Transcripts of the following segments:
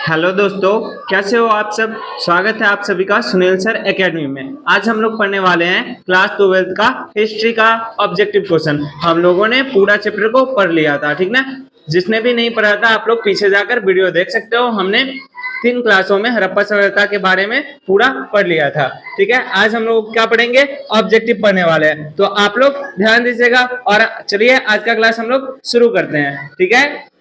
Hello दोस्तों, कैसे हो आप सब। स्वागत है आप सभी का सुनील सर एकेडमी में। आज हम लोग पढ़ने वाले हैं क्लास 12th का हिस्ट्री का ऑब्जेक्टिव क्वेश्चन। हम लोगों ने पूरा चैप्टर को पढ़ लिया था, ठीक ना। जिसने भी नहीं पढ़ा था आप लोग पीछे जाकर वीडियो देख सकते हो। हमने 3 क्लासों में हड़प्पा सभ्यता के बारे में पूरा पढ़ लिया था, ठीक है। आज हम लोग क्या पढ़ेंगे, ऑब्जेक्टिव पढ़ने वाले हैं, तो आप लोग ध्यान दीजिएगा। और चलिए आज का क्लास हम लोग शुरू करते हैं, ठीक है।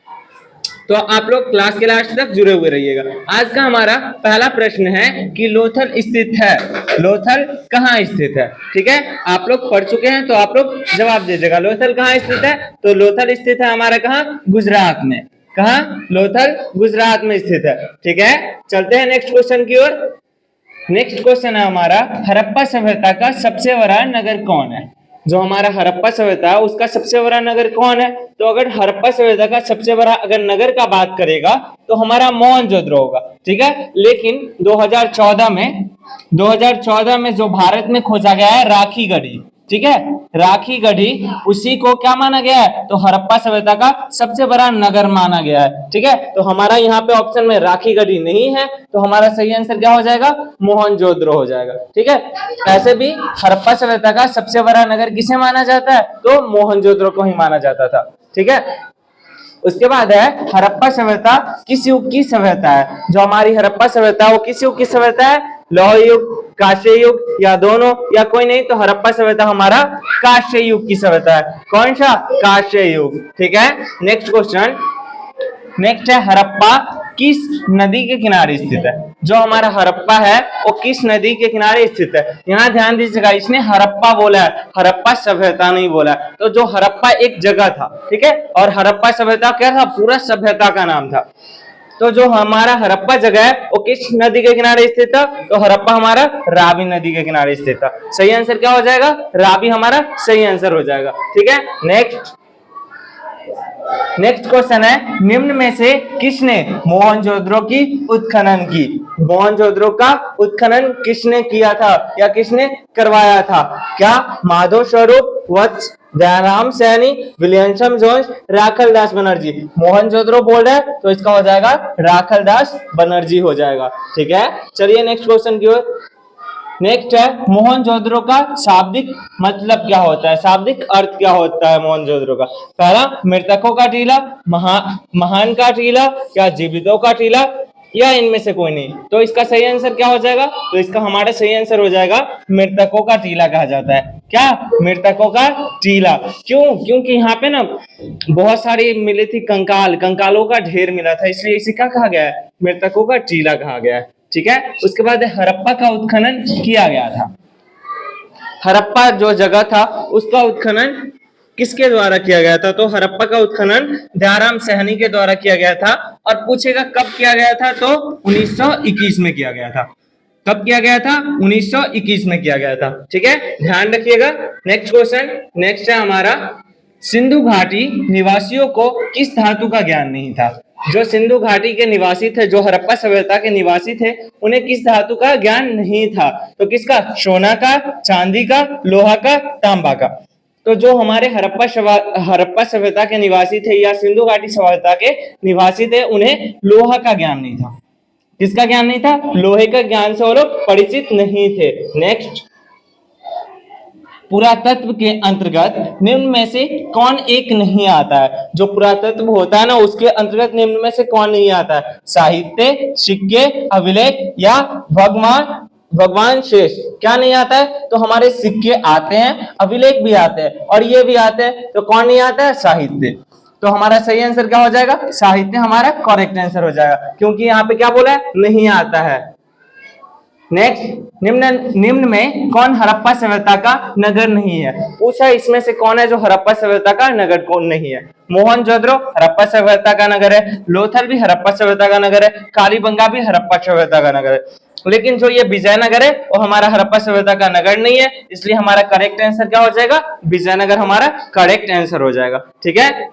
तो आप लोग क्लास के लास्ट तक जुड़े हुए रहिएगा। आज का हमारा पहला प्रश्न है कि लोथल स्थित है। लोथल कहाँ स्थित है, ठीक है। आप लोग पढ़ चुके हैं तो आप लोग जवाब दीजिएगा। लोथल कहाँ स्थित है, तो लोथल स्थित है हमारा कहाँ, गुजरात में। कहाँ, लोथल गुजरात में स्थित है, ठीक है। चलते हैं नेक्स्ट क्वेश्चन की ओर। नेक्स्ट क्वेश्चन है हमारा, हड़प्पा सभ्यता का सबसे बड़ा नगर कौन है। जो हमारा हड़प्पा सभ्यता है उसका सबसे बड़ा नगर कौन है। तो अगर हड़प्पा सभ्यता का सबसे बड़ा अगर नगर का बात करेगा तो हमारा मोहनजोदड़ो होगा, ठीक है। लेकिन 2014 में जो भारत में खोजा गया है राखी गढ़ी, ठीक है, राखी गढ़ी, उसी को क्या माना गया है, तो हड़प्पा सभ्यता का सबसे बड़ा नगर माना गया है, ठीक है। तो हमारा यहाँ पे ऑप्शन में राखी गढ़ी नहीं है, तो हमारा सही आंसर क्या हो जाएगा, मोहनजोदड़ो हो जाएगा, ठीक है। ऐसे भी हड़प्पा सभ्यता का सबसे बड़ा नगर किसे माना जाता है, तो मोहनजोदड़ो को ही माना जाता था, ठीक है। उसके बाद है हड़प्पा सभ्यता किस युग की सभ्यता है। जो हमारी हड़प्पा सभ्यता वो किस युग की सभ्यता है, लौह युग, कांस्य युग, या दोनों, या कोई नहीं। तो हड़प्पा सभ्यता हमारा कांस्य युग की सभ्यता है। कौन सा, कांस्य युग, ठीक है। नेक्स्ट क्वेश्चन, नेक्स्ट है हड़प्पा किस नदी के किनारे स्थित है। जो हमारा हड़प्पा है वो किस नदी के किनारे स्थित है। यहाँ ध्यान दीजिएगा, इसने हड़प्पा बोला है, हड़प्पा सभ्यता नहीं बोला। तो जो हड़प्पा एक जगह था, ठीक है, और हड़प्पा सभ्यता क्या था, पूरा सभ्यता का नाम था। तो जो हमारा हड़प्पा जगह है वो किस नदी के किनारे स्थित था, तो हड़प्पा हमारा रावी नदी के किनारे स्थित था। सही आंसर क्या हो जाएगा, रावी हमारा सही आंसर हो जाएगा, ठीक है। नेक्स्ट क्वेश्चन है, निम्न में से किसने मोहनजोदड़ो की उत्खनन की। मोहनजोदड़ो का उत्खनन किसने किया था या किसने करवाया था। क्या, माधव स्वरूप, वत्स, दयाराम सैनी, विलियम जोन्स, राखलदास बनर्जी। मोहनजोदड़ो बोल रहे हैं तो इसका हो जाएगा राखलदास बनर्जी हो जाएगा, ठीक है। चलिए नेक्स्ट क्वेश्चन की ओर। नेक्स्ट है मोहनजोदड़ो का शाब्दिक मतलब क्या होता है, शाब्दिक अर्थ क्या होता है मोहनजोदड़ो का। पहला, मृतकों का टीला, महान का टीला, या जीवितों का टीला, या इनमें से कोई नहीं। तो इसका सही आंसर क्या हो जाएगा, तो इसका हमारा सही आंसर हो जाएगा मृतकों का टीला कहा जाता है। क्या, मृतकों का टीला। क्यों, क्योंकि यहाँ पे ना बहुत सारी मिली थी कंकाल, कंकालों का ढेर मिला था, इसलिए इसे क्या कहा गया है, मृतकों का टीला कहा गया है, ठीक है। उसके बाद हड़प्पा का उत्खनन किया गया था। हड़प्पा जो जगह था उसका उत्खनन किसके द्वारा किया गया था, तो हड़प्पा का उत्खनन दयाराम सैनी के द्वारा किया गया था। और पूछेगा कब किया गया था, तो 1921 में किया गया था। कब किया गया था, 1921 में किया गया था, ठीक है, ध्यान रखिएगा। नेक्स्ट क्वेश्चन, नेक्स्ट है हमारा, सिंधु घाटी निवासियों को किस धातु का ज्ञान नहीं था। जो सिंधु घाटी के निवासी थे, जो हड़प्पा सभ्यता के निवासी थे, उन्हें किस धातु का ज्ञान नहीं था, तो किसका, सोना का, चांदी का, लोहा का, तांबा का। तो जो हमारे हड़प्पा सभ्यता के निवासी थे या सिंधु घाटी सभ्यता के निवासी थे, उन्हें लोहा का ज्ञान नहीं था। किसका ज्ञान नहीं था, लोहे का ज्ञान से वो लोग परिचित नहीं थे। नेक्स्ट, पुरातत्व के अंतर्गत निम्न में से कौन एक नहीं आता है। जो पुरातत्व होता है ना उसके अंतर्गत निम्न में से कौन नहीं आता है, साहित्य, सिक्के, अभिलेख, या भगवान शेष। क्या नहीं आता है, तो हमारे सिक्के आते हैं, अभिलेख भी आते हैं, और ये भी आते हैं। तो कौन नहीं आता है, साहित्य। तो हमारा सही आंसर क्या हो जाएगा, साहित्य हमारा करेक्ट आंसर हो जाएगा, क्योंकि यहाँ पे क्या बोला है, नहीं आता है। नेक्स्ट, निम्न में कौन हड़प्पा सभ्यता का नगर नहीं है। पूछा इसमें से कौन है जो हड़प्पा सभ्यता का नगर कौन नहीं है। मोहनजोदड़ो हड़प्पा सभ्यता का नगर है, लोथल भी हड़प्पा सभ्यता का नगर है, कालीबंगा भी हड़प्पा सभ्यता का नगर है। लेकिन जो ये विजयनगर है वो हमारा हड़प्पा सभ्यता का नगर नहीं है, इसलिए हमारा करेक्ट आंसर क्या हो जाएगा, विजयनगर हमारा करेक्ट आंसर हो जाएगा, ठीक है।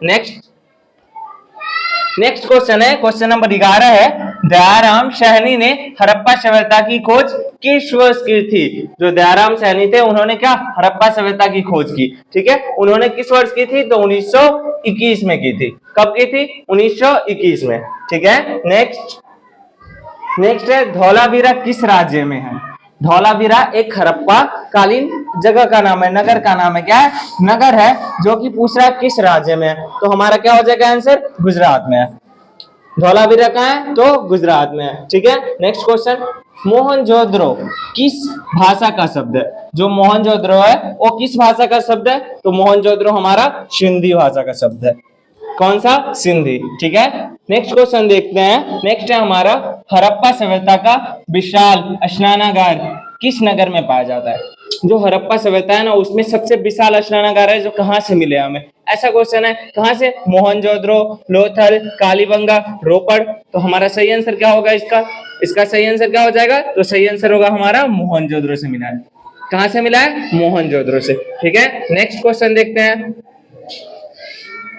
नेक्स्ट क्वेश्चन है, क्वेश्चन नंबर 11 है, दयाराम सैनी ने हड़प्पा सभ्यता की खोज किस वर्ष की थी। जो दयाराम सैनी थे उन्होंने क्या, हड़प्पा सभ्यता की खोज की, ठीक है। उन्होंने किस वर्ष की थी, तो 1921 में की थी। कब की थी, 1921 में, ठीक है। नेक्स्ट, नेक्स्ट है धौलावीरा किस राज्य में है? धौलावीरा एक हड़प्पा कालीन जगह का नाम है, नगर का नाम है। क्या है? नगर है, जो कि पूछ रहा है किस राज्य में है, तो हमारा क्या हो जाएगा आंसर? गुजरात में है। धौलावीरा कहाँ है? तो गुजरात में है। ठीक है, नेक्स्ट क्वेश्चन, मोहनजोदड़ो किस भाषा का शब्द है? जो मोहनजोदड़ो है वो किस भाषा का शब्द है? तो मोहनजोदड़ो हमारा सिंधी भाषा का शब्द है। कौन सा? सिंधी। ठीक है, नेक्स्ट क्वेश्चन देखते हैं। नेक्स्ट है हमारा, हड़प्पा सभ्यता का विशाल स्नानागार किस नगर में पाया जाता है? जो हड़प्पा सभ्यता है ना, उसमें सबसे विशाल स्नानागार है, जो कहाँ से मिले हमें? ऐसा क्वेश्चन है, कहाँ से? मोहनजोदड़ो, लोथल, कालीबंगा, रोपड़। तो हमारा सही आंसर क्या होगा इसका? इसका सही आंसर क्या हो जाएगा? तो सही आंसर होगा हमारा मोहनजोदड़ो से मिला है। कहाँ से मिला है? मोहनजोदड़ो से। ठीक है, नेक्स्ट क्वेश्चन देखते हैं।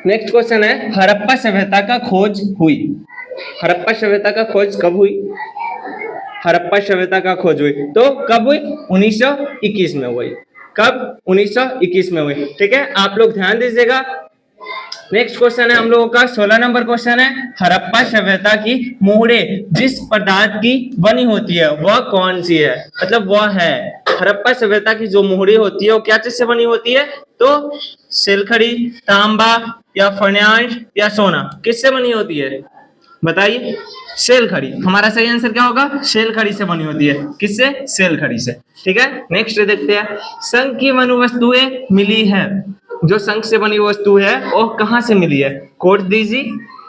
नेक्स्ट क्वेश्चन है, हड़प्पा सभ्यता का खोज हुई। हड़प्पा सभ्यता का खोज कब हुई? हड़प्पा सभ्यता का खोज हुई तो कब हुई? 1921 में हुई। कब? 1921 में हुई। ठीक है, आप लोग ध्यान दीजिएगा। नेक्स्ट क्वेश्चन है हम लोगों का 16 नंबर क्वेश्चन है, हड़प्पा सभ्यता की मोहरे जिस पदार्थ की बनी होती है वह कौन सी है? मतलब वह है, हड़प्पा सभ्यता की जो मोहरे होती है वो क्या चीज से बनी होती है? तो सिलखड़ी, तांबा या फन्यास या सोना, किससे बनी होती है? बताइए। सेल खड़ी। हमारा सही आंसर क्या होगा? सेल खड़ी से बनी होती है। किससे? सेल खड़ी से। ठीक है, नेक्स्ट देखते हैं, शंख की बनी वस्तुएं मिली है। जो शंख से बनी वस्तु है वो कहाँ से मिली है? कोट दीजी,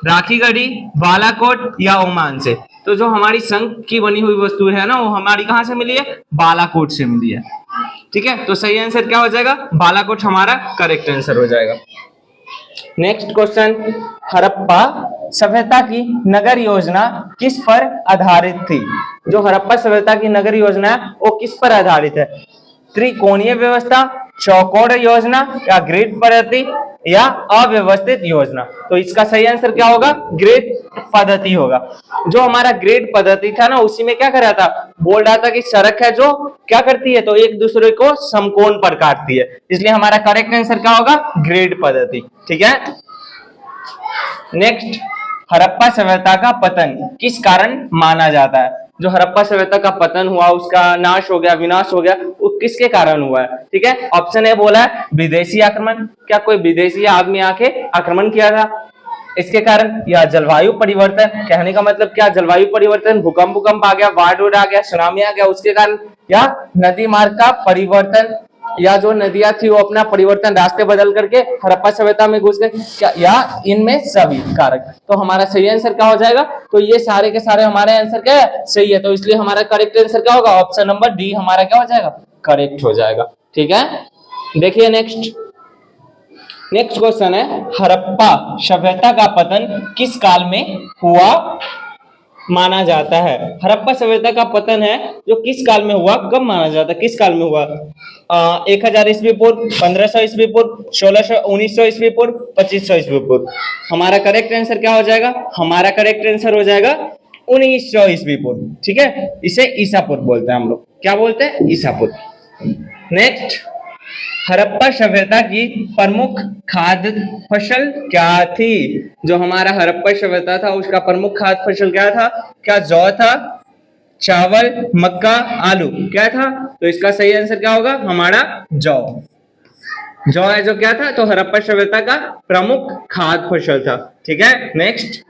राखी गढ़ी, बालाकोट या ओमान से। तो जो हमारी शंख की बनी हुई वस्तु है ना, वो हमारी कहाँ से मिली है? बालाकोट से मिली है। ठीक है, तो सही आंसर क्या हो जाएगा? बालाकोट हमारा करेक्ट आंसर हो जाएगा। नेक्स्ट क्वेश्चन, हड़प्पा सभ्यता की नगर योजना किस पर आधारित थी? जो हड़प्पा सभ्यता की नगर योजना है वो किस पर आधारित है? त्रिकोणीय व्यवस्था, चौकोर योजना या ग्रिड पद्धति या अव्यवस्थित योजना। तो इसका सही आंसर क्या होगा? ग्रिड पद्धति होगा। जो हमारा ग्रिड पद्धति था ना, उसी में क्या करा था? बोल रहा था कि सड़क है जो क्या करती है, तो एक दूसरे को समकोण पर काटती है, इसलिए हमारा करेक्ट आंसर क्या होगा? ग्रिड पद्धति। ठीक है, नेक्स्ट, हड़प्पा सभ्यता का पतन किस कारण माना जाता है? जो हड़प्पा सभ्यता का पतन हुआ, उसका नाश हो गया, विनाश हो गया, वो किसके कारण हुआ है? ठीक है, ऑप्शन ए बोला है विदेशी आक्रमण। क्या कोई विदेशी आदमी आके आक्रमण किया था इसके कारण? या जलवायु परिवर्तन, कहने का मतलब क्या? जलवायु परिवर्तन, भूकंप आ गया, बाढ़ आ गया, सुनामी आ गया, उसके कारण? या नदी मार्ग का परिवर्तन, या जो नदियां थी वो अपना परिवर्तन, रास्ते बदल करके हड़प्पा सभ्यता में घुस गए क्या? या इनमें सभी कारक? तो हमारा सही आंसर क्या हो जाएगा? तो ये सारे के सारे हमारे आंसर क्या है? सही है। तो इसलिए हमारा करेक्ट आंसर क्या होगा? ऑप्शन नंबर डी हमारा क्या हो जाएगा? करेक्ट हो जाएगा। ठीक है, देखिए नेक्स्ट क्वेश्चन है, हड़प्पा सभ्यता का पतन किस काल में हुआ माना जाता है? हड़प्पा सभ्यता का पतन है जो किस काल में हुआ, कब माना जाता है, किस काल में हुआ? 1000 ईस्वी पूर्व, 1500 ईस्वी पूर्व, 1600, 1900 ईस्वी पूर्व, 2500 ईस्वी पूर्व। हमारा करेक्ट आंसर क्या हो जाएगा? हमारा करेक्ट आंसर हो जाएगा 1900 ईस्वी पूर्व। ठीक है, इसे ईसापुर बोलते हैं हम लोग। क्या बोलते हैं? ईसापुर। नेक्स्ट, हड़प्पा सभ्यता की प्रमुख खाद्य फसल क्या थी? जो हमारा हड़प्पा सभ्यता था उसका प्रमुख खाद्य फसल क्या था? क्या जौ था, चावल, मक्का, आलू? क्या था? तो इसका सही आंसर क्या होगा? हमारा जौ। जौ है जो क्या था? तो हड़प्पा सभ्यता का प्रमुख खाद्य फसल था। ठीक है, नेक्स्ट,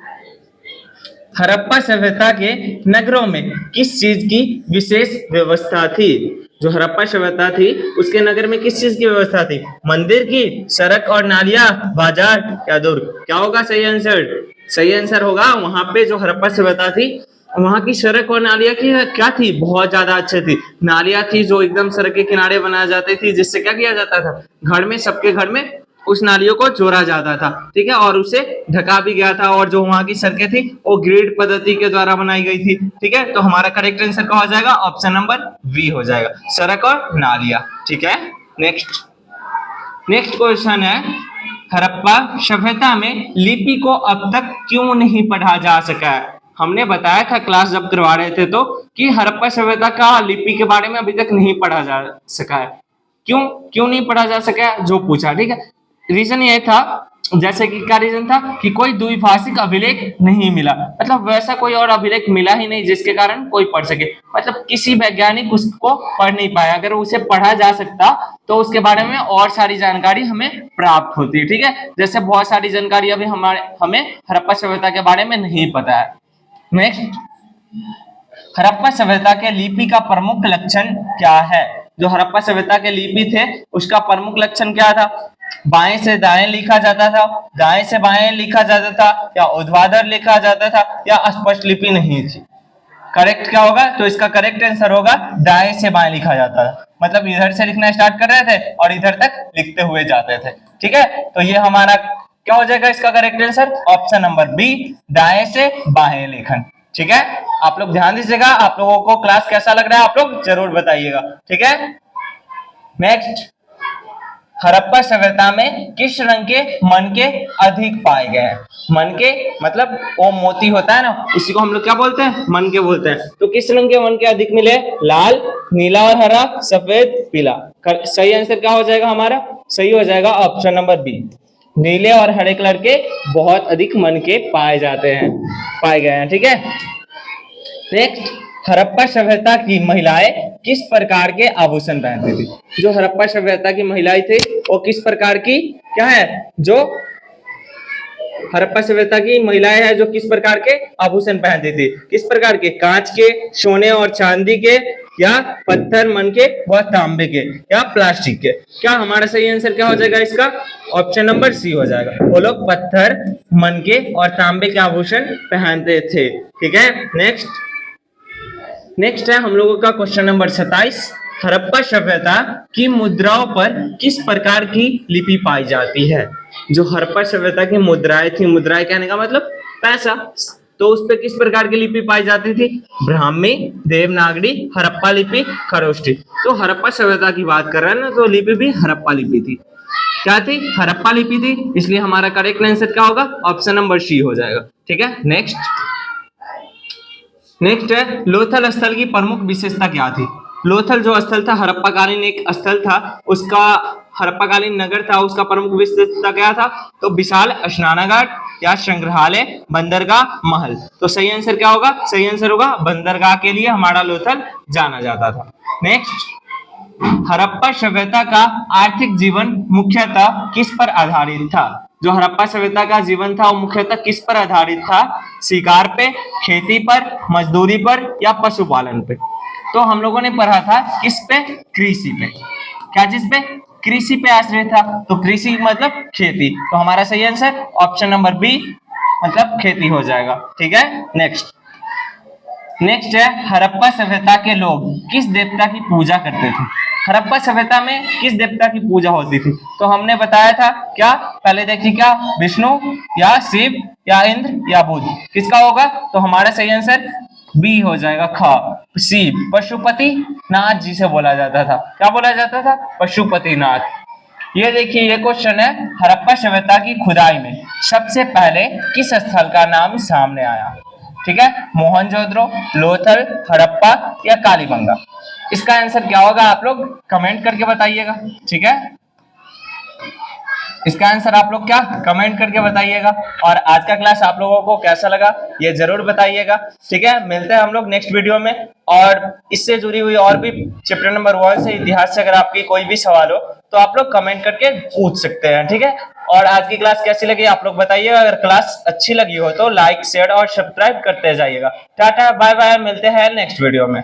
हड़प्पा सभ्यता के नगरों में किस चीज की विशेष व्यवस्था थी? जो हड़प्पा सभ्यता थी उसके नगर में किस चीज की व्यवस्था थी? मंदिर की, सड़क और नालियां, बाजार या दुर्ग? क्या होगा सही आंसर? सही आंसर होगा वहां पे जो हड़प्पा सभ्यता थी वहां की सड़क और नालियां की क्या थी? बहुत ज्यादा अच्छी थी। नालियां थी जो एकदम सड़क के किनारे बनाई जाती थी, जिससे क्या किया जाता था? घर में, सबके घर में उस नालियों को जोड़ा जाता था। ठीक है, और उसे ढका भी गया था। और जो वहां की सड़कें थी वो ग्रिड पद्धति के द्वारा बनाई गई थी। ठीक है, तो हमारा करेक्ट आंसर क्या हो जाएगा? ऑप्शन नंबर बी हो जाएगा, सड़क और नालियां। ठीक है, नेक्स्ट क्वेश्चन है, हड़प्पा सभ्यता में लिपि को अब तक क्यों नहीं पढ़ा जा सका है? हमने बताया था क्लास जब करवा रहे थे तो कि हड़प्पा सभ्यता का लिपि के बारे में अभी तक नहीं पढ़ा जा सका है। क्यों नहीं पढ़ा जा सका? जो पूछा। ठीक है, रीजन ये था जैसे कि क्या रीजन था कि कोई द्विभाषिक अभिलेख नहीं मिला, मतलब वैसा कोई और अभिलेख मिला ही नहीं जिसके कारण कोई पढ़ सके, मतलब किसी वैज्ञानिक उसको पढ़ नहीं पाया। अगर उसे पढ़ा जा सकता तो उसके बारे में और सारी जानकारी हमें प्राप्त होती है। ठीक है, जैसे बहुत सारी जानकारी अभी हमें हड़प्पा सभ्यता के बारे में नहीं पता है। नेक्स्ट, हड़प्पा सभ्यता के लिपि का प्रमुख लक्षण क्या है? जो हड़प्पा सभ्यता के लिपि थे उसका प्रमुख लक्षण क्या था? बाएं से दाएं लिखा जाता था, दाएं से बाएं लिखा जाता था, या ऊर्ध्वाधर लिखा जाता था, या अस्पष्ट लिपि नहीं थी। करेक्ट क्या होगा? तो इसका करेक्ट आंसर होगा दाएं से बाएं लिखा जाता था, मतलब इधर से लिखना स्टार्ट कर रहे थे और इधर तक लिखते हुए जाते थे। ठीक है, तो ये हमारा क्या हो जाएगा इसका correct answer? Option number B, दाएं से बाएं लेखन। ठीक है, आप लोग ध्यान दीजिएगा। आप लोगों को क्लास कैसा लग रहा है आप लोग जरूर बताइएगा। ठीक है, नेक्स्ट, हड़प्पा सभ्यता में किस रंग के मनके अधिक पाए गए हैं? मनके मतलब वो मोती होता है ना, उसी को हम लोग क्या बोलते हैं? मनके बोलते हैं। तो किस रंग के मनके अधिक मिले? लाल, नीला और हरा, सफेद, पीला। सही आंसर क्या हो जाएगा हमारा? सही हो जाएगा ऑप्शन नंबर बी, नीले और हरे कलर के बहुत अधिक मनके पाए गए हैं। ठीक है, नेक्स्ट, हड़प्पा सभ्यता की महिलाएं किस प्रकार के आभूषण पहनती थी? जो हड़प्पा सभ्यता की महिलाएं थी वो किस प्रकार की क्या है? जो हड़प्पा सभ्यता की महिलाएं हैं जो किस प्रकार के आभूषण पहनती थी? किस प्रकार के? कांच के, सोने और चांदी के, या पत्थर, मन के व तांबे के, या प्लास्टिक के। क्या हमारा सही आंसर क्या हो जाएगा इसका? ऑप्शन नंबर सी हो जाएगा। वो लोग पत्थर, मन के और तांबे के आभूषण पहनते थे। ठीक है, नेक्स्ट है हम लोगों का क्वेश्चन नंबर 27। हड़प्पा सभ्यता की मुद्राओं पर किस प्रकार की लिपि पाई जाती है? जो हड़प्पा सभ्यता की मुद्राएं थी, मुद्राएं कहने का मतलब पैसा, तो उस पर किस प्रकार की लिपि पाई जाती थी? ब्राह्मी, देवनागरी, हड़प्पा लिपि, खरोष्ठी। तो हड़प्पा सभ्यता की बात कर रहे हैं ना, तो लिपि भी हड़प्पा लिपि थी। क्या थी? हड़प्पा लिपि थी, इसलिए हमारा करेक्ट आंसर क्या होगा? ऑप्शन नंबर सी हो जाएगा। ठीक है, नेक्स्ट है लोथल स्थल की प्रमुख विशेषता क्या थी? लोथल जो स्थल था हड़प्पाकालीन एक स्थल था, उसका हड़प्पाकालीन नगर था, उसका प्रमुख विशेषता क्या था? तो विशाल स्नानागार, या संग्रहालय, बंदरगाह, महल। तो सही आंसर क्या होगा? सही आंसर होगा बंदरगाह के लिए हमारा लोथल जाना जाता था। नेक्स्ट, हड़प्पा सभ्यता का आर्थिक जीवन मुख्यतः किस पर आधारित था? जो हड़प्पा सभ्यता का जीवन था वो मुख्यतः किस पर आधारित था? शिकार पे, खेती पर, मजदूरी पर, या पशुपालन पे। तो हम लोगों ने पढ़ा था किस पे? कृषि पे। क्या चीज पे? कृषि पे आश्रित था, तो कृषि मतलब खेती। तो हमारा सही आंसर ऑप्शन नंबर बी मतलब खेती हो जाएगा। ठीक है, नेक्स्ट है हड़प्पा सभ्यता के लोग किस देवता की पूजा करते थे? हड़प्पा सभ्यता में किस देवता की पूजा होती थी? तो हमने बताया था क्या? पहले देखिए क्या, विष्णु, या शिव, या इंद्र, या बुध। किसका होगा? तो हमारा सही आंसर बी हो जाएगा, ख, शिव। पशुपति नाथ जी से बोला जाता था। क्या बोला जाता था? पशुपति नाथ। ये देखिए ये क्वेश्चन है, हड़प्पा सभ्यता की खुदाई में सबसे पहले किस स्थल का नाम सामने आया? ठीक है, मोहनजोदड़ो, लोथल, हड़प्पा, या कालीबंगा। इसका आंसर क्या होगा आप लोग कमेंट करके बताइएगा। ठीक है, इसका आंसर आप लोग क्या कमेंट करके बताइएगा। और आज का क्लास आप लोगों को कैसा लगा ये जरूर बताइएगा। ठीक है, मिलते हैं हम लोग नेक्स्ट वीडियो में। और इससे जुड़ी हुई और भी चैप्टर नंबर 1 से इतिहास से अगर आपकी कोई भी सवाल हो तो आप लोग कमेंट करके पूछ सकते हैं। ठीक है, और आज की क्लास कैसी लगी आप लोग बताइएगा। अगर क्लास अच्छी लगी हो तो लाइक, शेयर और सब्सक्राइब करते जाइएगा। टाटा, बाय बाय, मिलते हैं नेक्स्ट वीडियो में।